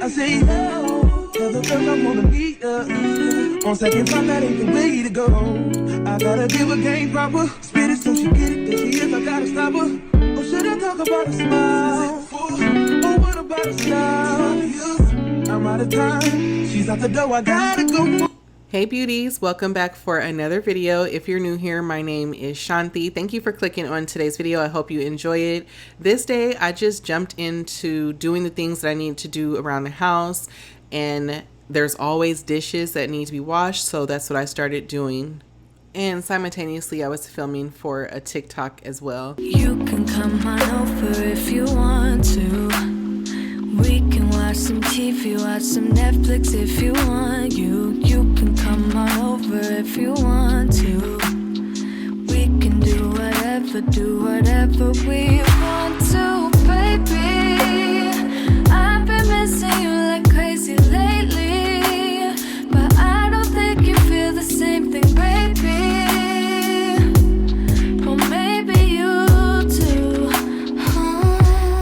I say no, tell the girls I wanna meet ya. On second thought, that ain't the way to go. I gotta give her game proper. Spit it so she get it, there she is, I gotta stop her. Or should I talk about a smile? Or what about a style? I'm out of time, she's out the door, I gotta go. Hey beauties, welcome back for another video. If you're new here, my name is Shanti. Thank you for clicking on today's video. I hope you enjoy it. This day, I just jumped into doing the things that I need to do around the house, and there's always dishes that need to be washed, so that's what I started doing. And simultaneously, I was filming for a TikTok as well. You can come on over if you want to. We can watch some TV, watch some Netflix if you want. You can come on over if you want to. We can do whatever we want to, baby. I've been missing you like crazy lately, but I don't think you feel the same thing, baby. Well, maybe you do.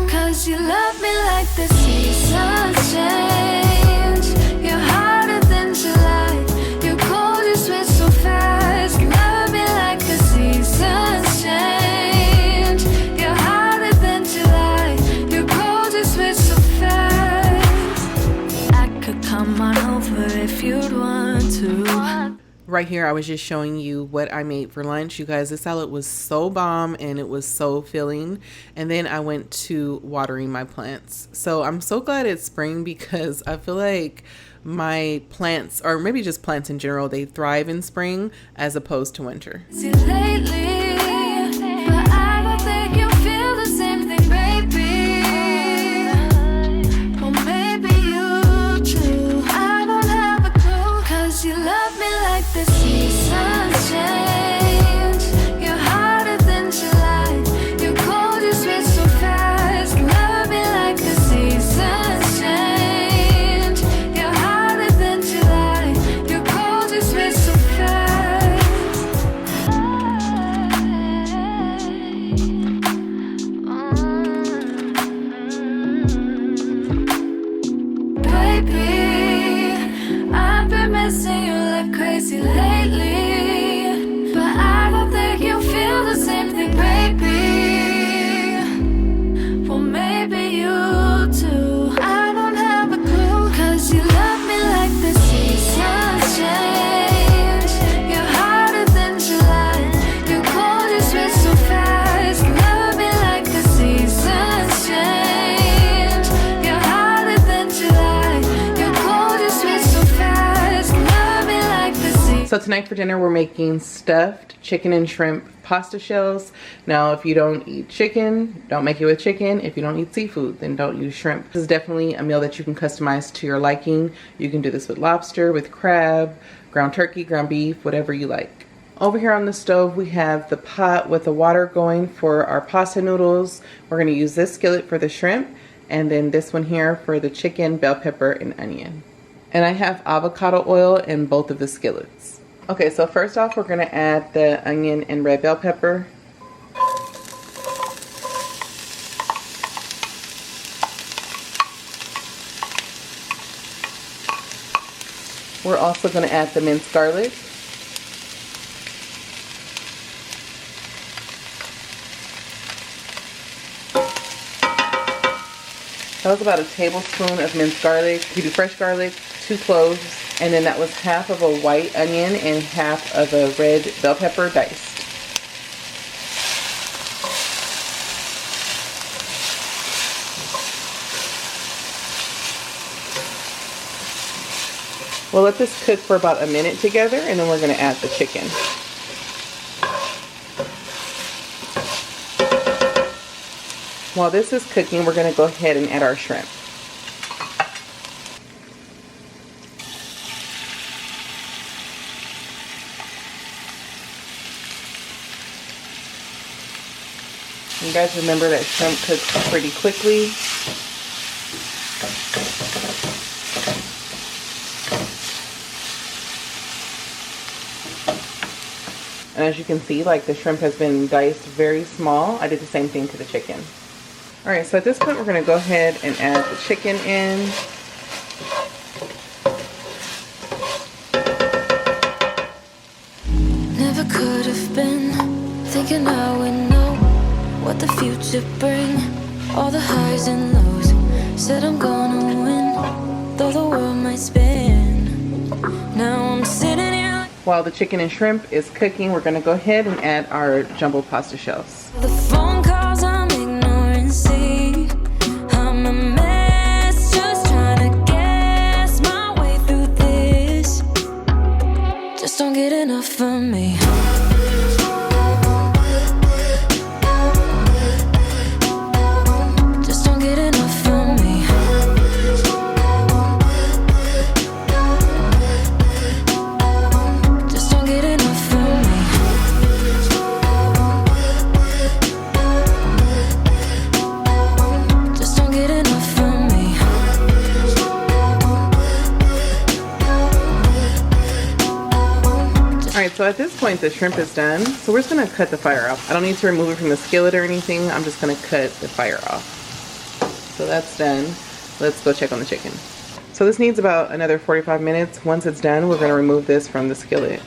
Cause you love me like the seasons change. You're hotter than July. You're cold, you switch so fast. You love me like the seasons change. You're hotter than July. You're cold, you switch so fast. I could come on over if you'd want to. Right here, I was just showing you what I made for lunch. You guys, this salad was so bomb and it was so filling. And then I went to watering my plants. So I'm so glad it's spring because I feel like my plants, or maybe just plants in general, they thrive in spring as opposed to winter. See lately, but I don't think you feel the same thing, baby. Well, maybe you do. I don't have a clue, cause you love me like the seasons change. You're hotter than July. You're cold, you switch so fast. You love me like the seasons change. You're hotter than July. You're cold, you switch so fast. Baby, I've been missing you like crazy lately, but I don't think you feel the same thing, baby. Well, maybe you do. I don't have a clue, cause you love me like the seasons change. You're hotter than July. You're cold, you switch so fast. You love me like the seasons change. You're hotter than July. You're cold, you switch so fast. You love me like the seasons. So tonight for dinner, we're making stuffed chicken and shrimp pasta shells. Now, if you don't eat chicken, don't make it with chicken. If you don't eat seafood, then don't use shrimp. This is definitely a meal that you can customize to your liking. You can do this with lobster, with crab, ground turkey, ground beef, whatever you like. Over here on the stove, we have the pot with the water going for our pasta noodles. We're gonna use this skillet for the shrimp, and then this one here for the chicken, bell pepper, and onion. And I have avocado oil in both of the skillets. Okay, so first off, we're gonna add the onion and red bell pepper. We're also gonna add the minced garlic. That was about a tablespoon of minced garlic. You do fresh garlic, 2 cloves, and then that was half of a white onion and half of a red bell pepper diced. We'll let this cook for about a minute together, and then we're going to add the chicken. While this is cooking, we're going to go ahead and add our shrimp. You guys remember that shrimp cooks pretty quickly. And as you can see, like, the shrimp has been diced very small. I did the same thing to the chicken. Alright, so at this point we're going to go ahead and add the chicken in. thinking I would know what the future bring. All the highs and lows. Said I'm gonna win, though the world might spin. Now I'm sitting here. While the chicken and shrimp is cooking, we're gonna go ahead and add our jumbo pasta shells. The phone calls I'm ignoring, see, I'm a mess, just trying to guess my way through this. Just don't get enough of me. Just don't get enough of me. Just don't get enough of me. Just don't get enough of me. Alright, so at this point the shrimp is done. So we're just gonna cut the fire off. I don't need to remove it from the skillet or anything. I'm just gonna cut the fire off. So that's done. Let's go check on the chicken. So this needs about another 45 minutes. Once it's done, we're gonna remove this from the skillet.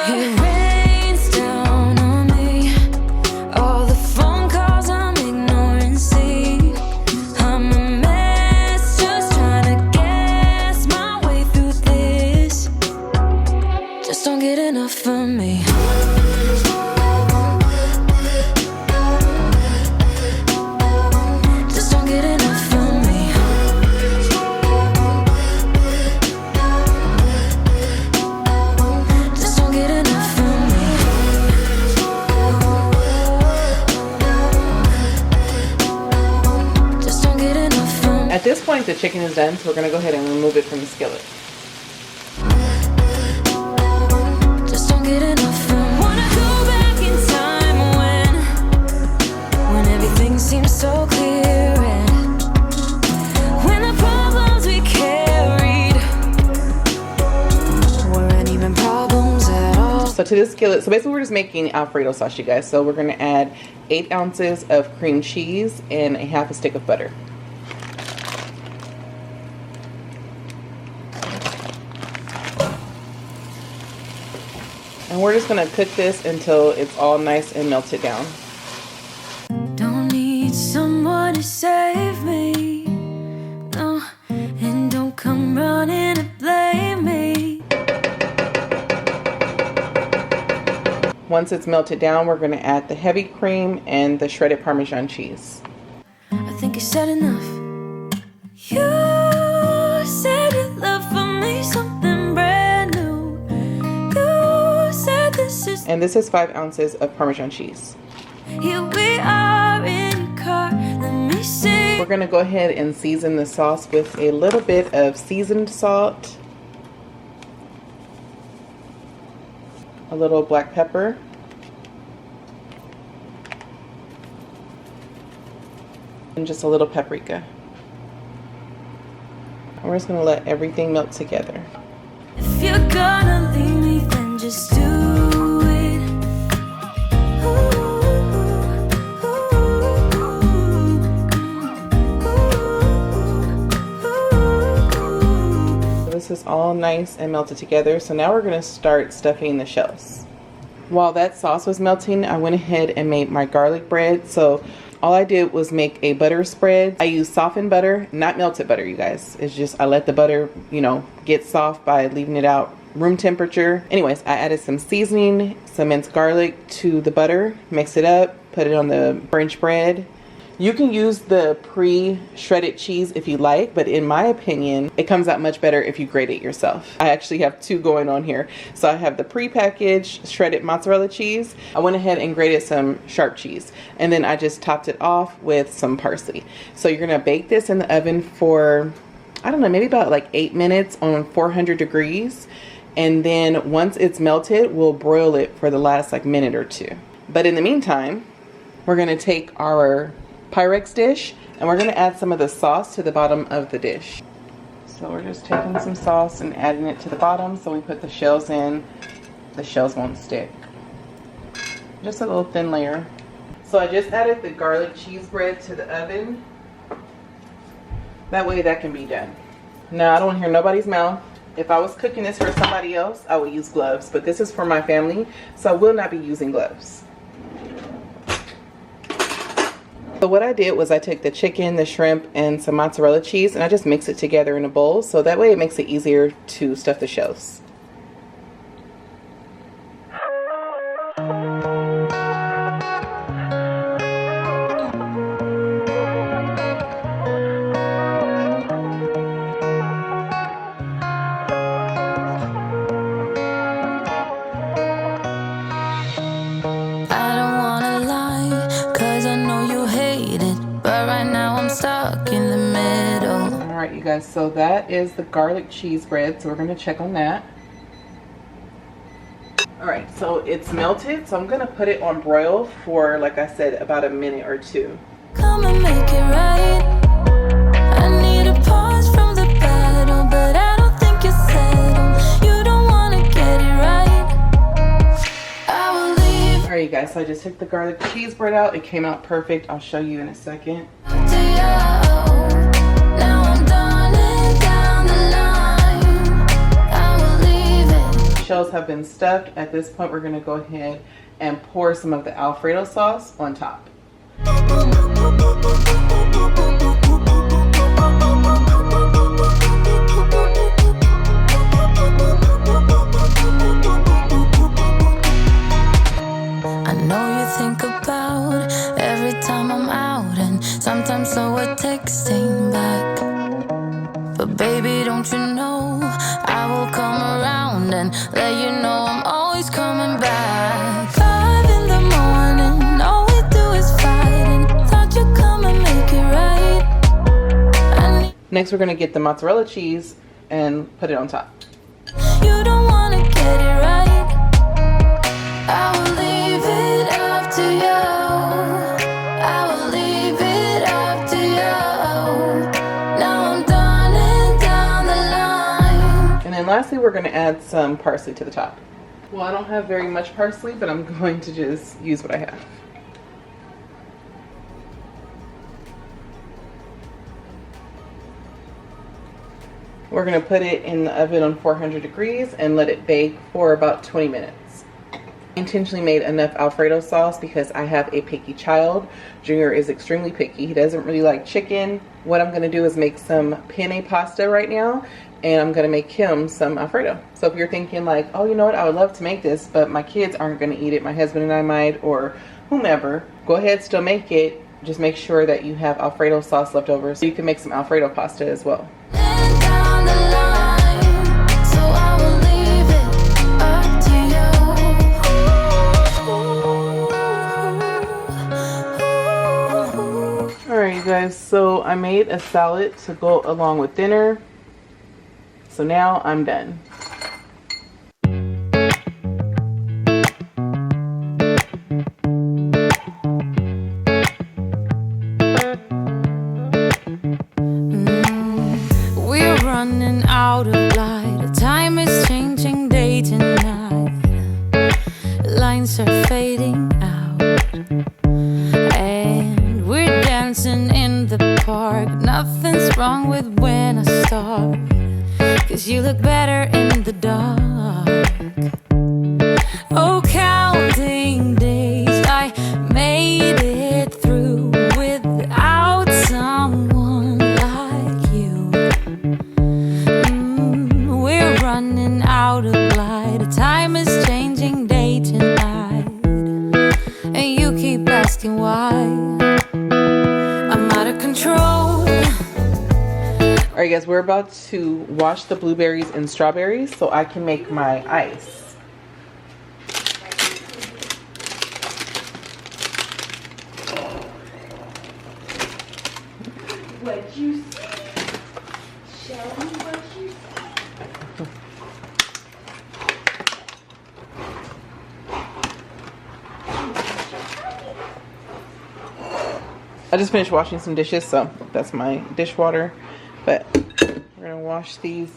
It rains down on me. All the phone calls I'm ignoring, see, I'm a mess, just trying to guess my way through this. Just don't get enough of me. Just don't get enough of me. Just don't get enough of me. Just don't get enough of me. At this point the chicken is done, so we're gonna go ahead and remove it from the skillet. Just don't get enough of me. Wanna go back in time when everything seems so clear, and when the problems we carried weren't even problems at all. So to this skillet, so basically we're just making Alfredo sauce, you guys. So we're gonna add 8 ounces of cream cheese and a half a stick of butter. And we're just gonna cook this until it's all nice and melted down. Don't need someone to save me, no, and don't come running and blame me. Once it's melted down, we're gonna add the heavy cream and the shredded Parmesan cheese. I think you said enough. You said you love for me something brand new. You said this is. And this is 5 ounces of Parmesan cheese. Here we are in your car. Let me see. We're gonna go ahead and season the sauce with a little bit of seasoned salt, a little black pepper, and just a little paprika. And we're just gonna let everything melt together. If you're gonna leave me, then just do it. So this is all nice and melted together. So now we're gonna start stuffing the shells. While that sauce was melting, I went ahead and made my garlic bread. So all I did was make a butter spread. I used softened butter, not melted butter, you guys. It's just I let the butter, you know, get soft by leaving it out room temperature. Anyways, I added some seasoning, some minced garlic to the butter, mix it up, put it on the French bread. You can use the pre-shredded cheese if you like, but in my opinion, it comes out much better if you grate it yourself. I actually have 2 going on here. So I have the pre-packaged shredded mozzarella cheese. I went ahead and grated some sharp cheese, and then I just topped it off with some parsley. So you're gonna bake this in the oven for, I don't know, maybe about like 8 minutes on 400 degrees. And then once it's melted, we'll broil it for the last like minute or 2. But in the meantime, we're gonna take our Pyrex dish and we're gonna add some of the sauce to the bottom of the dish. So we're just taking some sauce and adding it to the bottom, so we put the shells in, the shells won't stick. Just a little thin layer. So I just added the garlic cheese bread to the oven. That way that can be done. Now I don't hear nobody's mouth. If I was cooking this for somebody else, I would use gloves, but this is for my family, so I will not be using gloves. So what I did was I took the chicken, the shrimp, and some mozzarella cheese, and I just mixed it together in a bowl, so that way it makes it easier to stuff the shells. Alright you guys, so that is the garlic cheese bread, so we're going to check on that. Alright, so it's melted, so I'm going to put it on broil for, like I said, about a minute or two. Come and make it right. I need a pause from the battle, but I don't think you're settled. You don't want to get it right. I will leave. Alright you guys, so I just took the garlic cheese bread out. It came out perfect. I'll show you in a second. Shells have been stuffed. At this point, we're going to go ahead and pour some of the Alfredo sauce on top. I know you think about every time I'm out, and sometimes so we're texting back. But baby, don't you know I will come around and let you know I'm always coming back. 5 in the morning, all we do is fight, and thought you'd come and make it right. Next, we're going to get the mozzarella cheese and put it on top. You don't want to get it right. I will leave it up to you. I will leave it up to you. Now I'm done and down the line. And then lastly, we're going to add some parsley to the top. Well, I don't have very much parsley, but I'm going to just use what I have. We're going to put it in the oven on 400 degrees and let it bake for about 20 minutes. I intentionally made enough Alfredo sauce because I have a picky child. Junior is extremely picky. He doesn't really like chicken. What I'm going to do is make some penne pasta right now, and I'm going to make him some Alfredo. So if you're thinking like, oh, you know what, I would love to make this, but my kids aren't going to eat it, my husband and I might, or whomever, go ahead, still make it. Just make sure that you have Alfredo sauce left over so you can make some Alfredo pasta as well. Alright you guys, so I made a salad to go along with dinner. So now I'm done. We're running out of light. The time is changing day to night. Lines are fading out, and we're dancing in the park. Nothing's wrong with when I start, 'cause you look better in the dark. Oh, counting days, I made it through without someone like you. We're running out of light. The time is changing day to night, and you keep asking why. I'm out of control. Alright guys, we're about to wash the blueberries and strawberries so I can make my ice. What you see? Show me what you see. I just finished washing some dishes, so that's my dishwater. But we're gonna wash these.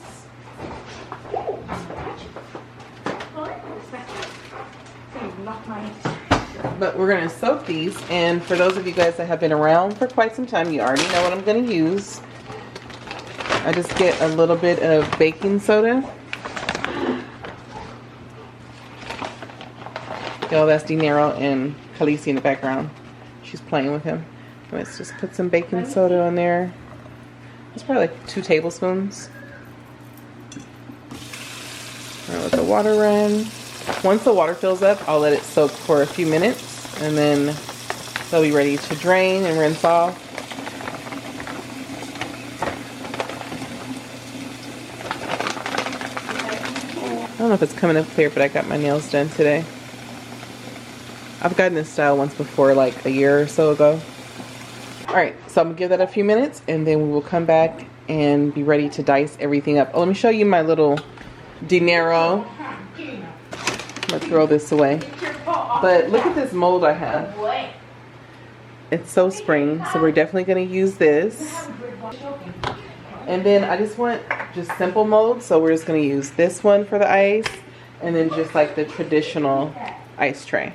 But we're gonna soak these, and for those of you guys that have been around for quite some time, you already know what I'm gonna use. I just get a little bit of baking soda. Yo, that's Dinero and Khaleesi in the background. She's playing with him. Let's just put some baking soda on there. It's probably like 2 tablespoons. And let the water run. Once the water fills up, I'll let it soak for a few minutes, and then they'll be ready to drain and rinse off. I don't know if it's coming up clear, but I got my nails done today. I've gotten this style once before, like a year or so ago. Alright, so I'm going to give that a few minutes, and then we will come back and be ready to dice everything up. Oh, let me show you my little Dinero. I'm going to throw this away. But look at this mold I have. It's so spring, so we're definitely going to use this. And then I just want just simple molds, so we're just going to use this one for the ice, and then just like the traditional ice tray.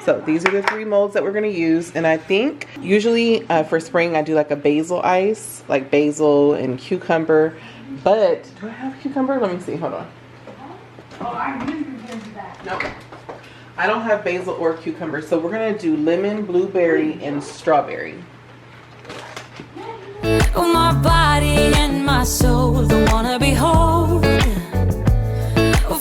So these are the 3 molds that we're going to use, and I think usually for spring I do like a basil ice, like basil and cucumber. But do I have cucumber? Let me see. Hold on. Nope. I don't have basil or cucumber, so we're going to do lemon, blueberry, and strawberry. Oh, my body and my soul don't wanna be whole.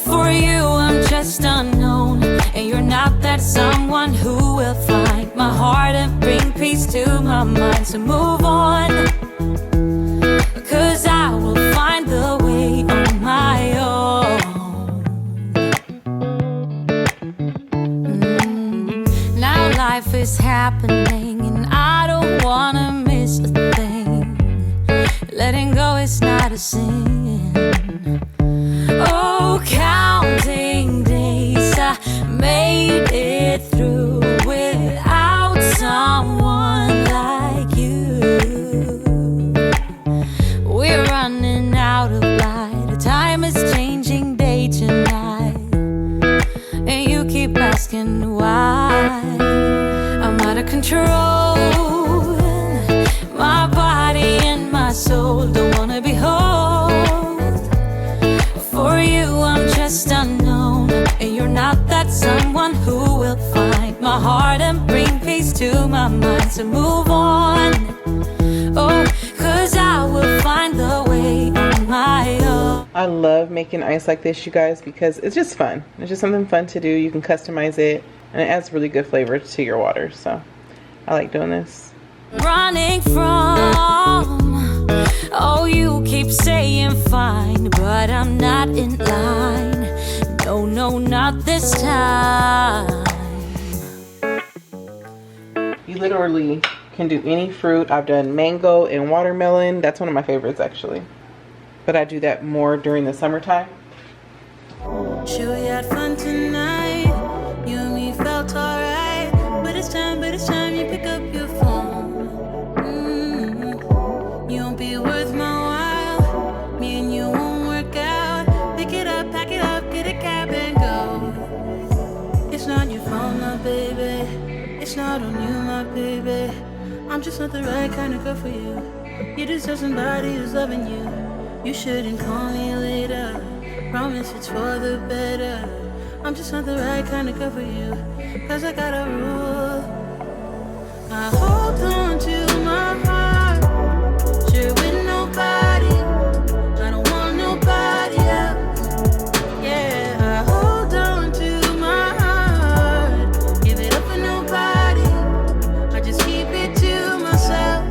For you I'm just unknown, and you're not that someone who will find my heart and bring peace to my mind. So move on, 'cause I will find the way on my own. Now life is happening and I don't wanna miss a thing. Letting go is not a sin. Oh, counting days, I made it through without someone like you. We're running out of light, time is changing day to night, and you keep asking why. I'm out of control, my body and my soul don't wanna be whole. For you I'm just unknown, and you're not that someone who will find my heart and bring peace to my mind. So move on, oh, 'cause I will find the way on my own. I love making ice like this, you guys, because it's just fun. It's just something fun to do. You can customize it, and it adds really good flavor to your water. So I like doing this. Running from, oh, you keep saying fine, but I'm not in line. No, no, not this time. You literally can do any fruit. I've done mango and watermelon. That's one of my favorites, actually. But I do that more during the summertime. Sure we had fun tonight. You and me felt alright. But it's time you pick up your phone. You won't be worth my while. Me and you won't work out. Pick it up, pack it up, get a cab and go. It's not your fault, my baby. It's not on you, my baby. I'm just not the right kind of girl for you. You deserve somebody who's loving you. You shouldn't call me later. Promise it's for the better. I'm just not the right kind of girl for you. 'Cause I got a rule. I hold on to my heart. Share with nobody. I don't want nobody else. Yeah, I hold on to my heart. Give it up for nobody. I just keep it to myself.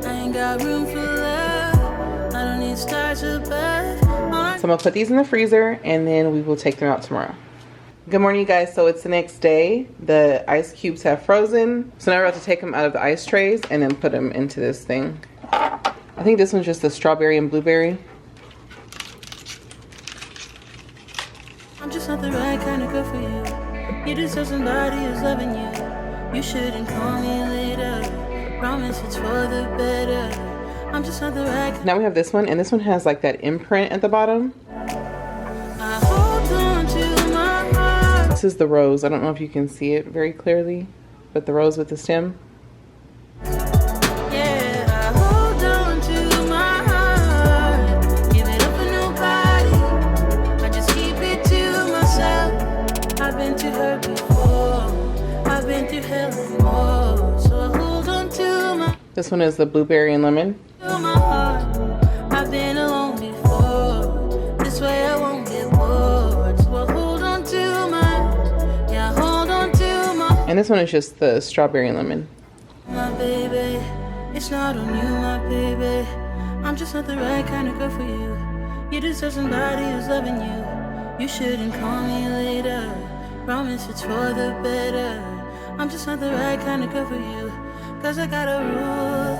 I ain't got room for love. I don't need stars above. So I'm gonna put these in the freezer, and then we will take them out tomorrow. Good morning, you guys. So it's the next day. The ice cubes have frozen. So now we're about to take them out of the ice trays and then put them into this thing. I think this one's just the strawberry and blueberry. I'm just not the right kind of girl for you. You deserve somebody who's loving you. You shouldn't call me later. Promise it's for the better. I'm just not the right kind. Now we have this one, and this one has like that imprint at the bottom. I hold on to my heart. This is the rose. I don't know if you can see it very clearly, but the rose with the stem. Yeah, I hold on This one is the blueberry and lemon. To my heart, I've been alone before. This way I won't get bored. So I'll hold on to yeah, hold on to And this one is just the strawberry and lemon. my baby. It's not on you, my baby. I'm just not the right kind of girl for you. You deserve somebody who's loving you. You shouldn't call me later. Promise it's for the better. I'm just not the right kind of girl for you. Cause I got a rule.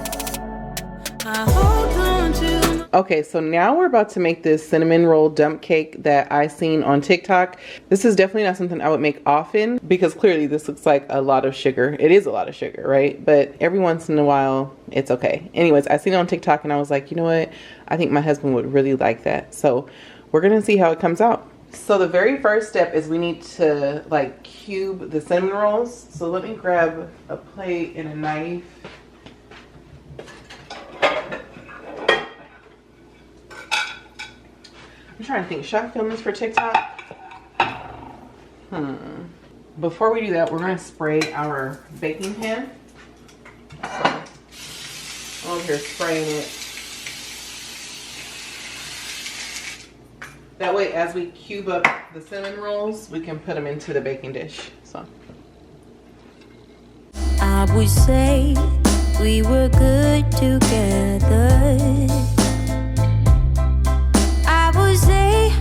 I hold on to. Okay, so now we're about to make this cinnamon roll dump cake that I seen on TikTok. This is definitely not something I would make often because clearly this looks like a lot of sugar. It is a lot of sugar, right? But every once in a while, it's okay. Anyways, I seen it on TikTok and I was like, you know what? I think my husband would really like that. So we're gonna see how it comes out. So the very first step is we need to like cube the cinnamon rolls. So let me grab a plate and a knife. I'm trying to think, should I film this for TikTok? Before we do that, we're gonna spray our baking pan. So I'm over here spraying it. That way, as we cube up the cinnamon rolls, we can put them into the baking dish. So I would say we were good together. I would say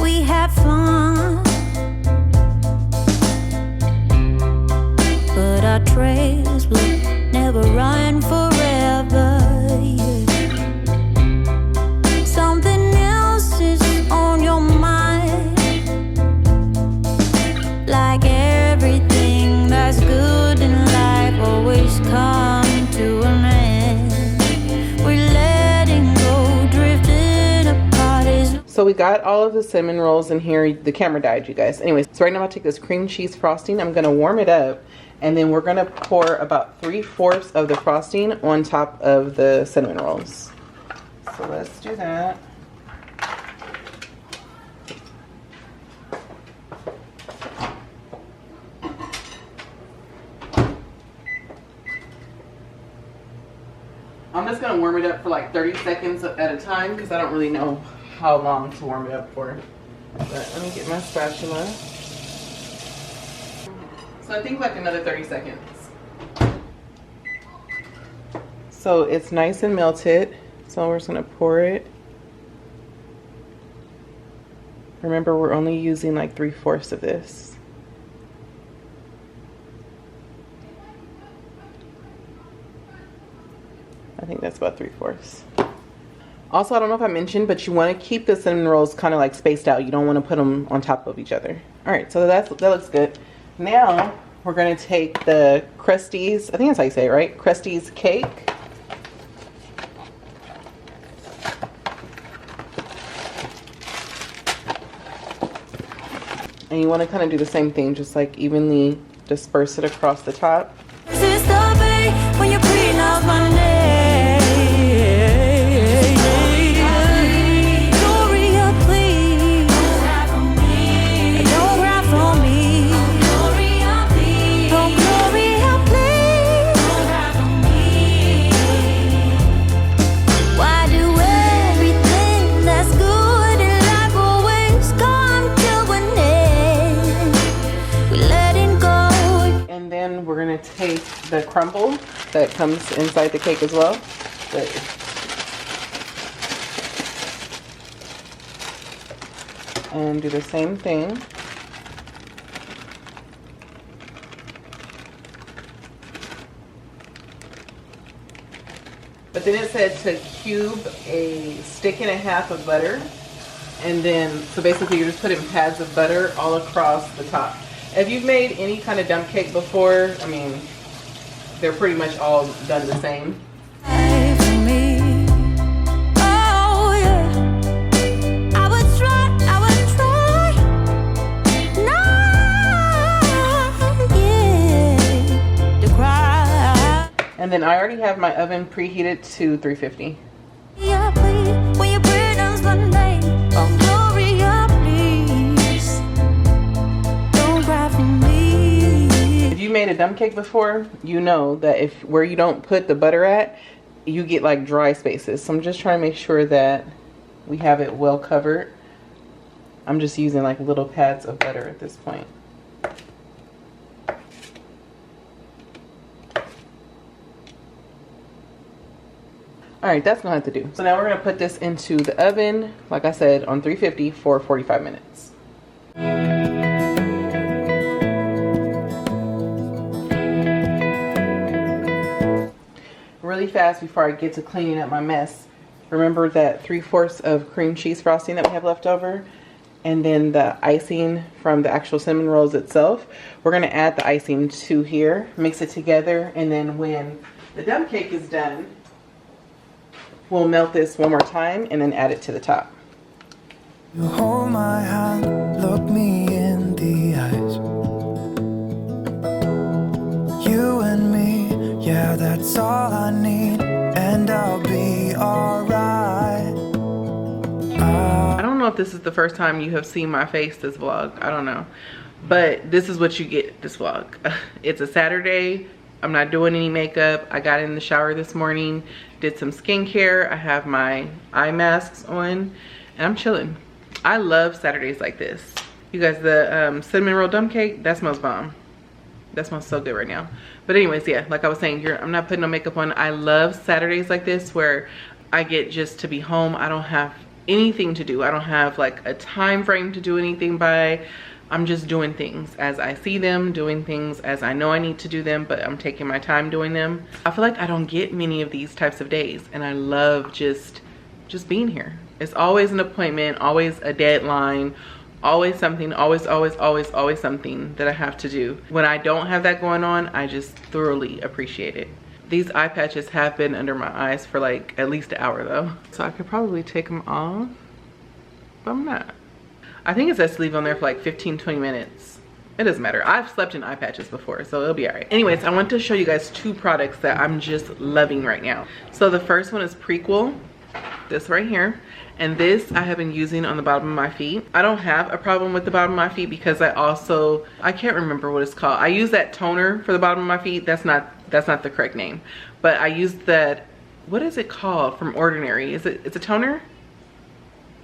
we had fun, but our trails will never run forever. Something else is on your mind, like everything that's good in life always comes to an end. We're letting go, drifting apart. So we got all of the cinnamon rolls in here. The camera died, you guys. Anyways, so right now I'm gonna take this cream cheese frosting. I'm gonna warm it up, and then we're gonna pour about 3/4 of the frosting on top of the cinnamon rolls. So let's do that. I'm just gonna warm it up for like 30 seconds at a time because I don't really know how long to warm it up for. But let me get my spatula. So I think like another 30 seconds. So it's nice and melted. So we're just gonna pour it. Remember, we're only using like 3/4 of this. I think that's about 3/4. Also, I don't know if I mentioned, but you want to keep the cinnamon rolls kind of like spaced out. You don't want to put them on top of each other. All right, so that looks good. Now we're going to take the Krusteaz, I think that's how you say it, right? Krusteaz cake. And you want to kind of do the same thing, just like evenly disperse it across the top. When you're breathing out my name. Gloria, please. Don't cry for me. Don't cry for me. Gloria, please. Oh, Gloria, please. Don't cry for me. Why do everything that's good in life always come to an end? We're letting go. And then we're gonna take the crumble that comes inside the cake as well. And do the same thing. But then it said to cube a stick and a half of butter. And then, so basically you're just putting pads of butter all across the top. If you've made any kind of dump cake before, I mean, they're pretty much all done the same. And then I already have my oven preheated to 350. you made a dump cake before, you know that if where you don't put the butter at, you get like dry spaces. So I'm just trying to make sure that we have it well covered. I'm just using like little pads of butter at this point. All right, that's gonna have to do. So now we're gonna put this into the oven, like I said, on 350 for 45 minutes. Really fast before I get to cleaning up my mess. Remember that 3/4 of cream cheese frosting that we have left over? And then the icing from the actual cinnamon rolls itself. We're gonna add the icing to here, mix it together, and then when the dump cake is done, we'll melt this one more time and then add it to the top. You hold my hand, look me in the eyes. You and me, yeah, that's all I need, and I'll be alright. I don't know if this is the first time you have seen my face this vlog. I don't know. But this is what you get this vlog. It's a Saturday. I'm not doing any makeup. I got in the shower this morning, did some skincare. I have my eye masks on, and I'm chilling. I love Saturdays like this. You guys, the cinnamon roll dump cake, that smells bomb. That smells so good right now. But anyways, yeah, like I was saying, I'm not putting no makeup on. I love Saturdays like this where I get just to be home. I don't have anything to do. I don't have like a time frame to do anything by. I'm just doing things as I see them, doing things as I know I need to do them, but I'm taking my time doing them. I feel like I don't get many of these types of days, and I love just being here. It's always an appointment, always a deadline, always something, always something that I have to do. When I don't have that going on, I just thoroughly appreciate it. These eye patches have been under my eyes for like at least an hour though. So I could probably take them off, but I'm not. I think it says to leave on there for like 15-20 minutes. It doesn't matter. I've slept in eye patches before, so it'll be all right. Anyways, I want to show you guys two products that I'm just loving right now. So the first one is Prequel, this right here. And this I have been using on the bottom of my feet. I don't have a problem with the bottom of my feet because I can't remember what it's called. I use that toner for the bottom of my feet. That's not the correct name. But I use that, what is it called from Ordinary? It's a toner?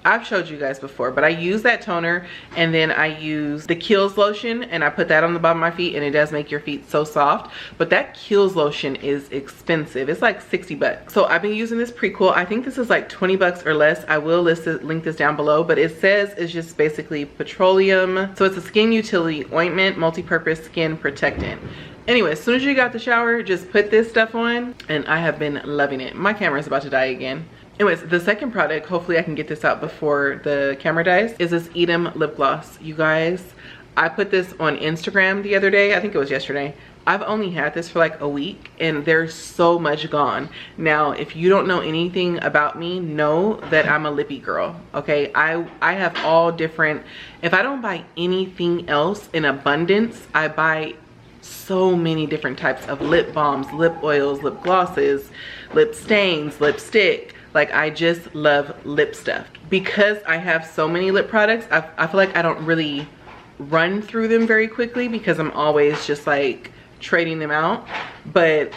I've showed you guys before, but I use that toner, and then I use the Kiehl's lotion, and I put that on the bottom of my feet, and it does make your feet so soft. But that Kiehl's lotion is expensive. It's like 60 bucks. So I've been using this Prequel. I think this is like 20 bucks or less. I will link this down below, but it says it's just basically petroleum. So it's a skin utility ointment, multi-purpose skin protectant. Anyway, as soon as you got the shower, just put this stuff on, and I have been loving it. My camera is about to die again. Anyways, the second product, hopefully I can get this out before the camera dies, is this Eadem lip gloss. You guys, I put this on Instagram the other day. I think it was yesterday. I've only had this for like a week, and there's so much gone. Now, if you don't know anything about me, know that I'm a lippy girl, okay? I have all different, if I don't buy anything else in abundance, I buy so many different types of lip balms, lip oils, lip glosses, lip stains, lipstick. Like, I just love lip stuff. Because I have so many lip products, I feel like I don't really run through them very quickly because I'm always just like trading them out. But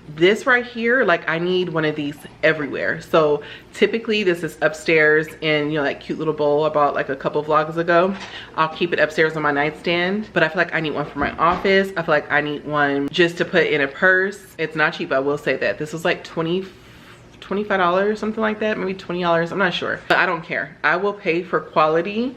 this right here, like, I need one of these everywhere. So typically this is upstairs in, you know, that cute little bowl I bought like a couple vlogs ago. I'll keep it upstairs on my nightstand, but I feel like I need one for my office. I feel like I need one just to put in a purse. It's not cheap, I will say that. This was like $25, something like that, maybe $20, I'm not sure, but I don't care. I will pay for quality.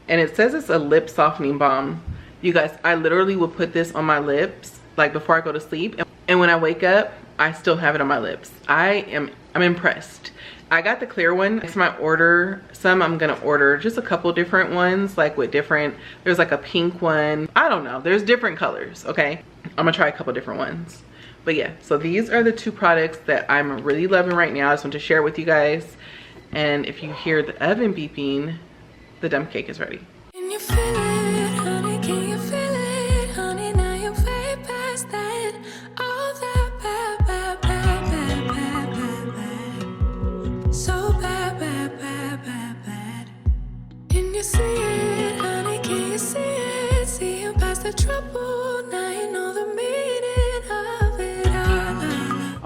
And it says it's a lip softening balm. You guys, I literally will put this on my lips like before I go to sleep, and when I wake up, I still have it on my lips. I'm impressed. I got the clear one. Next time I order some, I'm gonna order just a couple different ones, like with different, there's like a pink one, I don't know, there's different colors, okay? I'm gonna try a couple different ones. But yeah, so these are the two products that I'm really loving right now. I just want to share with you guys. And if you hear the oven beeping, the dump cake is ready. Can you feel it, honey? Can you feel it, honey? Now you're way past that. All that bad, bad, bad, bad, bad, bad. So bad, bad, bad, bad, bad. Can you see it, honey? Can you see it? See you past the trouble. Now you know the meaning.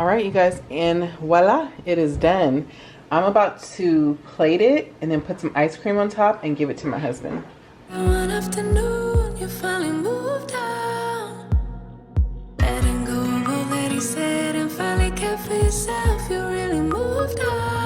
All right, you guys, and voila, it is done. I'm about to plate it and then put some ice cream on top and give it to my husband. One afternoon, you finally moved out. Letting go of all that he said and finally kept for yourself. You really moved out.